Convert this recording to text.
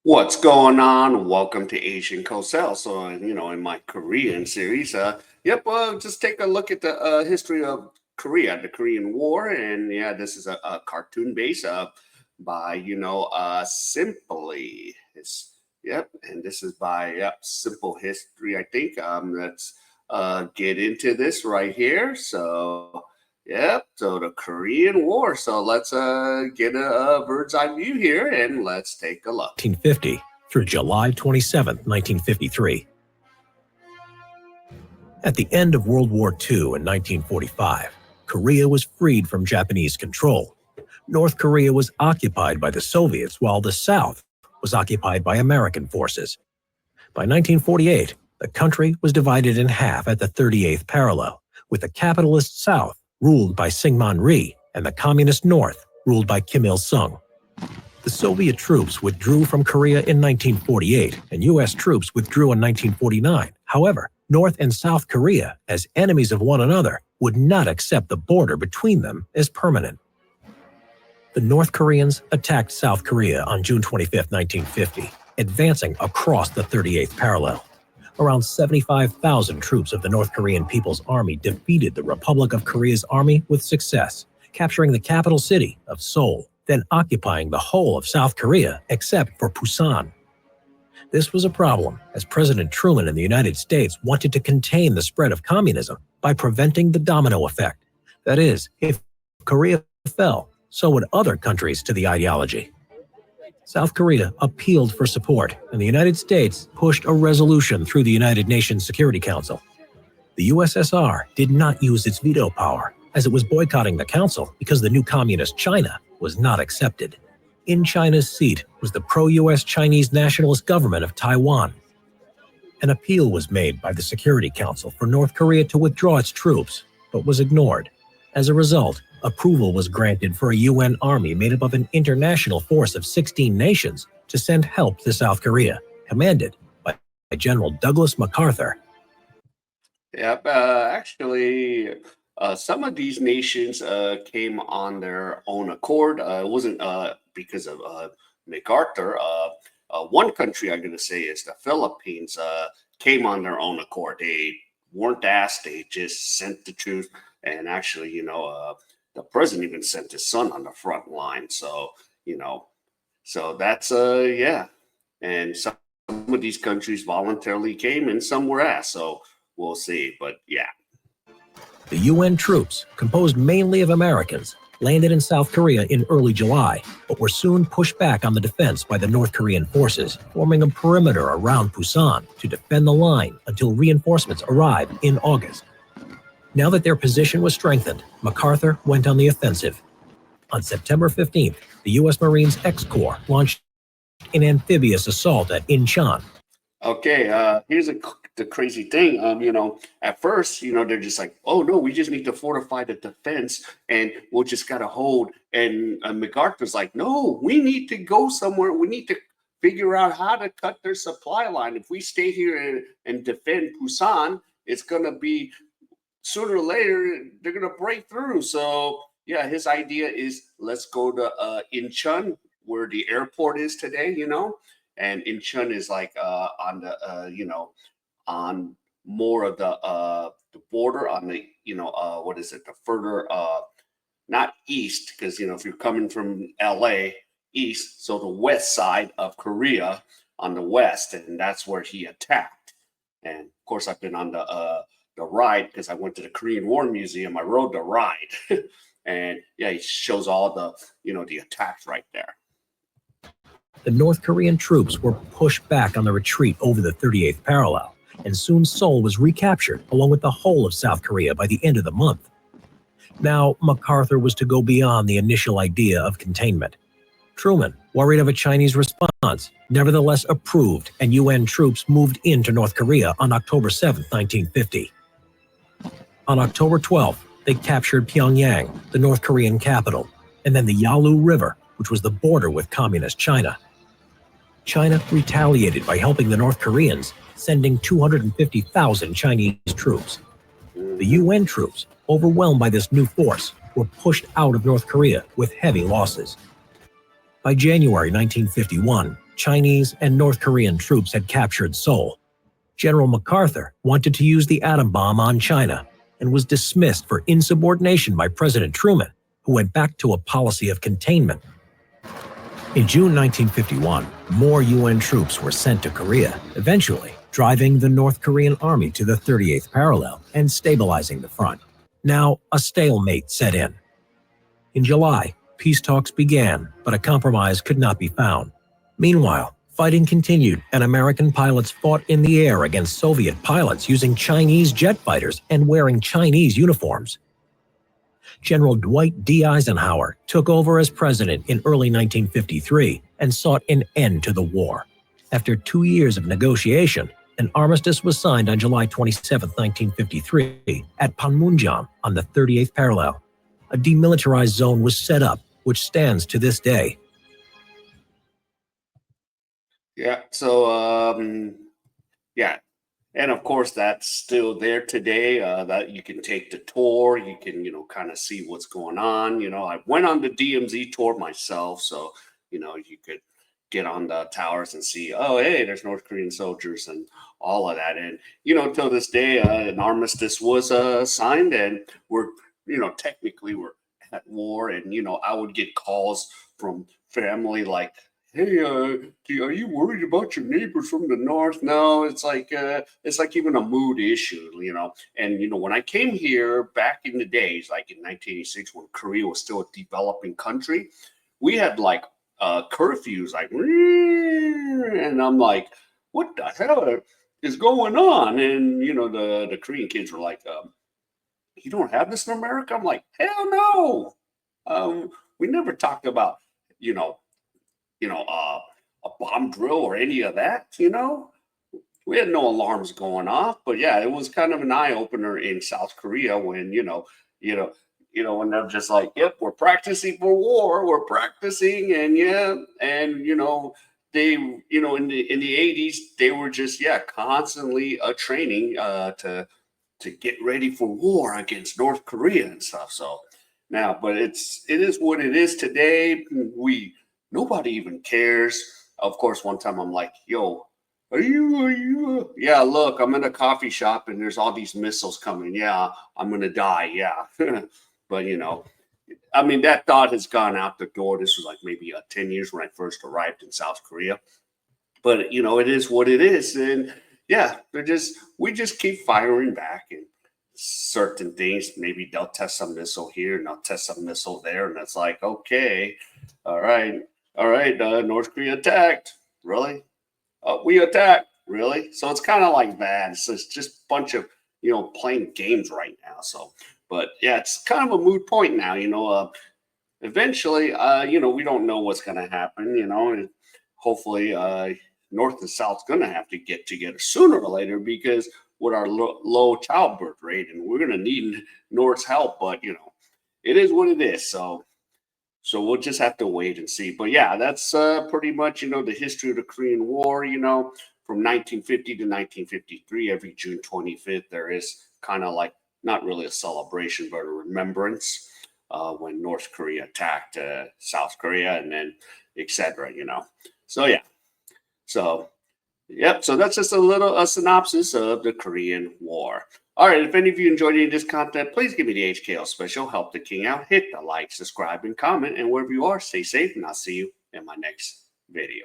What's going on? Welcome to Asian Cosell. So, in my Korean series, just take a look at the history of Korea, the Korean War, and yeah, this is a cartoon base by Simply. And this is by Simple History, I think. Let's get into this right here. So the Korean War. So let's get a bird's eye view here and let's take a look. 1950 through July 27, 1953. At the end of World War II in 1945, Korea was freed from Japanese control. North Korea was occupied by the Soviets while the South was occupied by American forces. By 1948, the country was divided in half at the 38th parallel, with the capitalist South ruled by Syngman Rhee and the communist North ruled by Kim Il-sung. The Soviet troops withdrew from Korea in 1948, and U.S. troops withdrew in 1949. However, North and South Korea, as enemies of one another, would not accept the border between them as permanent. The North Koreans attacked South Korea on June 25, 1950, advancing across the 38th parallel. Around 75,000 troops of the North Korean People's Army defeated the Republic of Korea's army with success, capturing the capital city of Seoul, then occupying the whole of South Korea except for Busan. This was a problem, as President Truman in the United States wanted to contain the spread of communism by preventing the domino effect. That is, if Korea fell, so would other countries to the ideology. South Korea appealed for support, and the United States pushed a resolution through the United Nations Security Council. The USSR did not use its veto power, as it was boycotting the council because the new communist China was not accepted. In China's seat was the pro-US Chinese nationalist government of Taiwan. An appeal was made by the Security Council for North Korea to withdraw its troops, but was ignored. As a result, approval was granted for a UN army made up of an international force of 16 nations to send help to South Korea, commanded by General Douglas MacArthur. Some of these nations came on their own accord. It wasn't because of MacArthur. One country I'm going to say is the Philippines came on their own accord. They weren't asked. They just sent the troops. And actually, the president even sent his son on the front line. So that's And some of these countries voluntarily came and some were asked. So we'll see. But yeah. The UN troops, composed mainly of Americans, landed in South Korea in early July, but were soon pushed back on the defense by the North Korean forces, forming a perimeter around Busan to defend the line until reinforcements arrived in August. Now that their position was strengthened, MacArthur went on the offensive. On September 15th, the U.S. Marines X-Corps launched an amphibious assault at Incheon. Okay, here's the crazy thing. At first, they're just like, oh no, we just need to fortify the defense and we'll just gotta hold. And MacArthur's like, no, we need to go somewhere. We need to figure out how to cut their supply line. If we stay here and defend Busan, it's gonna be sooner or later they're gonna break through. So yeah, his idea is let's go to Incheon, where the airport is today, and Incheon is like on the on more of the border on the the further not east, because if you're coming from LA east, so the west side of Korea on the west, and that's where he attacked. And of course I've been on the ride because I went to the Korean War Museum. I rode the ride and yeah, he shows all the the attacks right there. The North Korean troops were pushed back on the retreat over the 38th parallel, and soon Seoul was recaptured along with the whole of South Korea by the end of the month. Now, MacArthur was to go beyond the initial idea of containment. Truman, worried of a Chinese response, nevertheless approved, and UN troops moved into North Korea on October 7, 1950. On October 12th, they captured Pyongyang, the North Korean capital, and then the Yalu River, which was the border with communist China. China retaliated by helping the North Koreans, sending 250,000 Chinese troops. The UN troops, overwhelmed by this new force, were pushed out of North Korea with heavy losses. By January 1951, Chinese and North Korean troops had captured Seoul. General MacArthur wanted to use the atom bomb on China and was dismissed for insubordination by President Truman, who went back to a policy of containment. In June 1951, more UN troops were sent to Korea, eventually driving the North Korean army to the 38th parallel and stabilizing the front. Now, a stalemate set in. In July, peace talks began, but a compromise could not be found. Meanwhile, fighting continued and American pilots fought in the air against Soviet pilots using Chinese jet fighters and wearing Chinese uniforms. General Dwight D. Eisenhower took over as president in early 1953 and sought an end to the war. After 2 years of negotiation, an armistice was signed on July 27, 1953, at Panmunjom on the 38th parallel. A demilitarized zone was set up, which stands to this day. Yeah. So, yeah. And of course, that's still there today. That you can take the tour. You can, kind of see what's going on. I went on the DMZ tour myself, so you could get on the towers and see. Oh, hey, there's North Korean soldiers and all of that. And till this day, an armistice was signed, and we're, technically we're at war. And I would get calls from family like, hey, are you worried about your neighbors from the north? No, it's like even a mood issue, And when I came here back in the days, like in 1986, when Korea was still a developing country, we had like curfews, like, and I'm like, what the hell is going on? And the Korean kids were like, you don't have this in America? I'm like, hell no. We never talked about, a bomb drill or any of that, We had no alarms going off, but yeah, it was kind of an eye opener in South Korea when, when they're just like, yep, we're practicing for war, we're practicing. And yeah, and, they, in the 80s, they were just, constantly training to get ready for war against North Korea and stuff. So now, but it is what it is today. Nobody even cares. Of course, one time I'm like, yo, are you? Yeah, look, I'm in a coffee shop and there's all these missiles coming. Yeah, I'm going to die. Yeah. But, I mean, that thought has gone out the door. This was like maybe 10 years when I first arrived in South Korea. But, it is what it is. And yeah, we just keep firing back and certain things. Maybe they'll test some missile here and they'll test some missile there. And it's like, okay, all right. North Korea attacked. Really? We attacked. Really? So it's kind of like that. It's just a bunch of, playing games right now. So, but yeah, it's kind of a moot point now, eventually, we don't know what's going to happen, and hopefully North and South's going to have to get together sooner or later because with our low childbirth rate, and we're going to need North's help, but, it is what it is. So we'll just have to wait and see. But yeah, that's pretty much, the history of the Korean War, from 1950 to 1953, every June 25th, there is kind of like not really a celebration, but a remembrance when North Korea attacked South Korea and then et cetera, So yeah. So, yep. So that's just a synopsis of the Korean War. All right, if any of you enjoyed any of this content, please give me the HKL special. Help the king out. Hit the like, subscribe, and comment. And wherever you are, stay safe, and I'll see you in my next video.